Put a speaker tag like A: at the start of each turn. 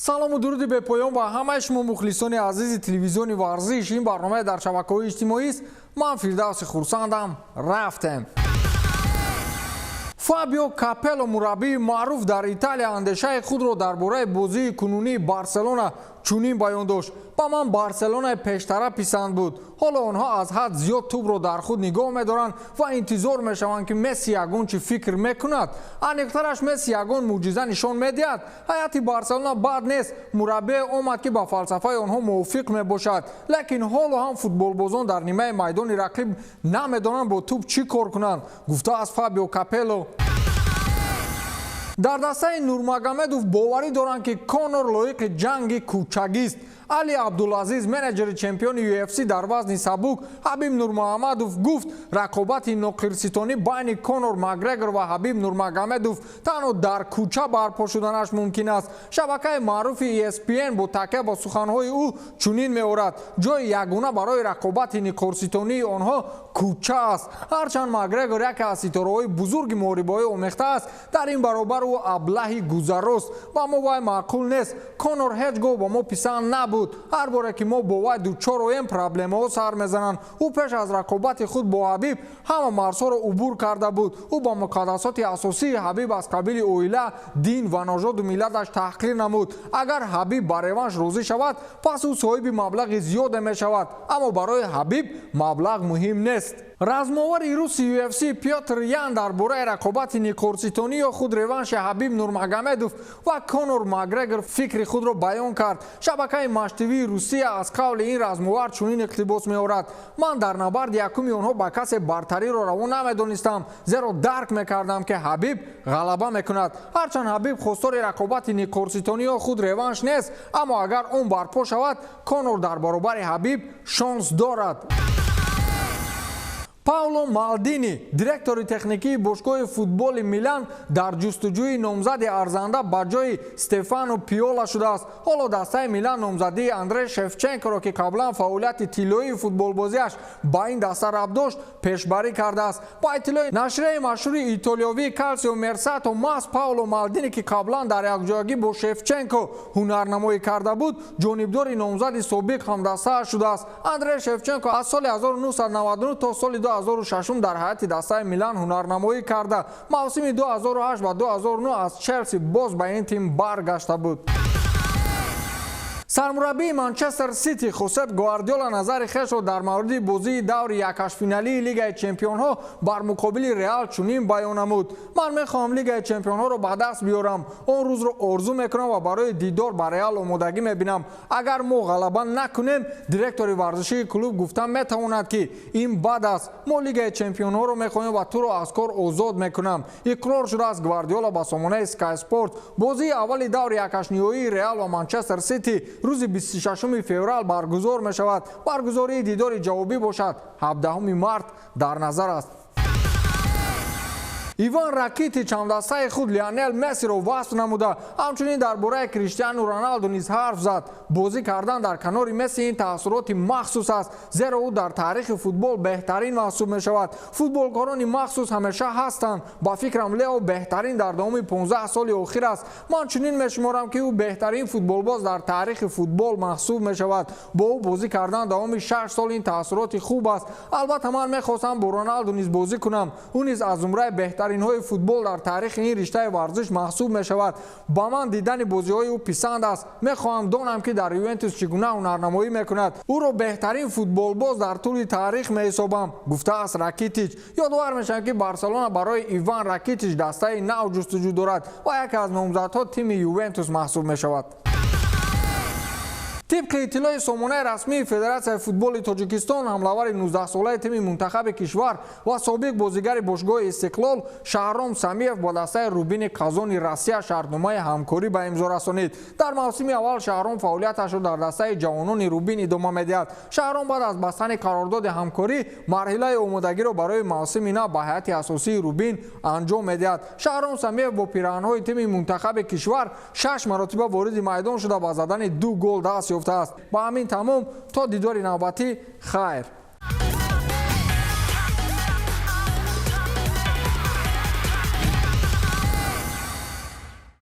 A: салому дуруди бепоён ба ҳамаи шумо мухлисони азизи телевизиони варзиш. ин барномаи дар шабакаҳои иҷтимоист. ман фирдавси хурсандам. рафтем. Фабио Капелло мураббии маъруф дар Италия андешаи худро дар бораи бозии кунунии Барселона чунин баён дошт: ба ман Барселонаи пештара писанд буд. ҳоло онҳо аз ҳад зиёд тӯбро дар худ нигоҳ медоранд ва интизор мешаванд ки Месси ягон чӣ фикр мекунад. Аниқтараш, Месси ягон мӯъҷиза нишон медиҳад. ҳайати Барселона бад нест. мураббие омад ки ба фалсафаи онҳо мувофиқ мебошад, лекин ҳоло ҳам футболбозон дар нимаи майдони рақиб намедонанд бо тӯб чӣ кор кунанд, гуфтааст Фабио Капелло. дар дастаи Нурмагомедов боварӣ доранд ки Конор лоиқи ҷанги кӯчагист. Али Абдулазиз, менеҷери чемпиони UFC дар вазни сабук Ҳабиб Нурмуҳаммадов гуфт: рақобати ноқирситонӣ байни Конор Макгрегор ва Ҳабиб Нурмагомедов танҳо дар кӯча барпо шуданаш мумкин аст. Шабакаи маъруфи ESPN бо такя ба суханҳои ӯ чунин меорад: ҷои ягона барои рақобати ниқорситонии онҳо кӯча аст. ҳарчанд Макгрегор яке аз ситораҳои бузурги моҳрибоӣ омехта аст, дар ин баробар ӯ аблаҳи гузарост. ба мо вай маъқул нест. Конор ҳеҷ гоҳ ба мо писанд набуд. ҳар боре ки мо бо вай дучор оем, проблемаҳо сар мезананд. ӯ пеш аз рақобати худ бо Ҳабиб ҳама марзҳоро убур карда буд. ӯ ба муқаддасоти асосии Ҳабиб аз қабили оила, дин ва ножоду миллаташ таҳқир намуд. агар Ҳабиб ба реванш розӣ шавад, пас ӯ соҳиби маблағи зиёде мешавад. аммо барои Ҳабиб маблағ муҳим нест. размовари руси UFC Пётр Ян дар бораи рақобати ниқорситонӣ ё худ реванши Ҳабиб Нурмагомедов ва Конор Макгрегор фикри худро баён кард. шабакаи Маштивии Русия аз қавли ин размовар чунин иқтибос меорад: ман дар набарди якуми онҳо ба касе бартариро раво намедонистам, зеро дарк мекардам ки Ҳабиб ғалаба мекунад. ҳарчанд Ҳабиб хостори рақобати ниқорситонӣ ё худ реванш нест, аммо агар он барпо шавад, Конор дар баробари Ҳабиб шонс дорад. Пауло Малдини, директори техникии бошгоҳи футболи Милан, дар ҷустуҷӯи номзади арзанда ба ҷои Стефано Пиола шудааст. ҳоло дастаи Милан номзадии Андрей Шевченкоро, ки қаблан фаъолияти тиллоии футболбозиаш ба ин даста рабт дошт, пешбарӣ кардааст. ба иттилои нашрияи машҳури итолиёвии Калсио Мерсато, маҳз Пауло Малдини, ки қаблан дар якҷоягӣ бо Шевченко ҳунарнамоӣ карда буд, ҷонибдори номзади собиқ ҳамдастааш шудааст. Андрей Шевченко аз соли 1999 то соли 2006 дар ҳайати дастаи Милан ҳунарнамоӣ карда, мавсими 2008 ва 2009 аз Челси боз ба ин тим баргашта буд. сармураббии Манчестер Сити Хосеп Гвардиола назари хешро дар мавриди бозии даври якашфиналии Лигаи Чемпионҳо бар муқобили Реал чунин баён намуд: ман мехоҳам Лигаи Чемпионҳоро ба даст биёрам. он рӯзро орзу мекунам ва барои дидор ба Реал омодагӣ мебинам. агар мо ғалаба накунем, директори варзишии клуб гуфта метавонад ки ин бад аст. мо Лигаи Чемпионҳоро мехоҳем ва туро аз кор озод мекунам. иқрор шудааст Гвардиола ба сомонаи Sky Sport. бозии аввали даври якашниҳоии Реал ва Манчестер Сити рӯзи 26 феврал баргузор мешавад. баргузории дидори ҷавобӣ бошад 17 март дар назар аст. Иван Ракитич ҳамдастаи худ Лионел Мессиро васф намуда, ҳамчунин дар бораи Криштиану Роналду низ ҳарф зад. бозӣ кардан дар канори Месси ин таассуроти махсус аст, зеро ӯ дар таърихи футбол беҳтарин маҳсуб мешавад. футболкорони махсус ҳамеша ҳастанд. ба фикрам Лео беҳтарин дар давоми 15 соли охир аст. ман чунин мешуморам ки ӯ беҳтарин футболбоз дар таърихи футбол маҳсуб мешавад. бо ӯ бозӣ кардан давоми 6 сол ин таассуроти хуб аст. албатта ман мехостам бо Роналду низ бозӣ кунам. ӯ низ аз зумраи беҳтаринҳои футбол дар таърихи ин риштаи варзиш маҳсуб мешавад. ба ман дидани бозиҳои ӯ писанд аст. мехоҳам донам ки дар Ювентус чӣ гуна ҳунарнамоӣ мекунад. ӯро беҳтарин футболбоз дар тӯли таърих меҳисобам, гуфтааст Ракитич. ёдовар мешавам ки Барселона барои Иван Ракитич дастаи нав ҷустуҷӯ дорад ва яке аз номзадҳо тими Ювентус маҳсуб мешавад. طبق اطلاع سامانه رسمی فدراسیای فوتبال تاجیکستان، حمله‌آور 19 ساله تیم منتخب کشور و سابق بازیگر باشگاه استقلال شهرام سمیف با دسته روبین کازان روسیه شرطنامه همکاری به امضا رسانید. در موسم اول شهرام فعالیتش را در دسته جوانان روبین ادامه می‌دهد. شهرام بعد از بستن قرارداد همکاری مرحله آمادگی را برای موسم نو به هیئت اساسی روبین انجام می‌دهد. شهرام سمیف با پیراهن‌های تیم منتخب کشور 6 مرتبه وارد میدان شده و زدن 2 گل دست یافته است. با همین تمام تا دیدار نوبتی خیر.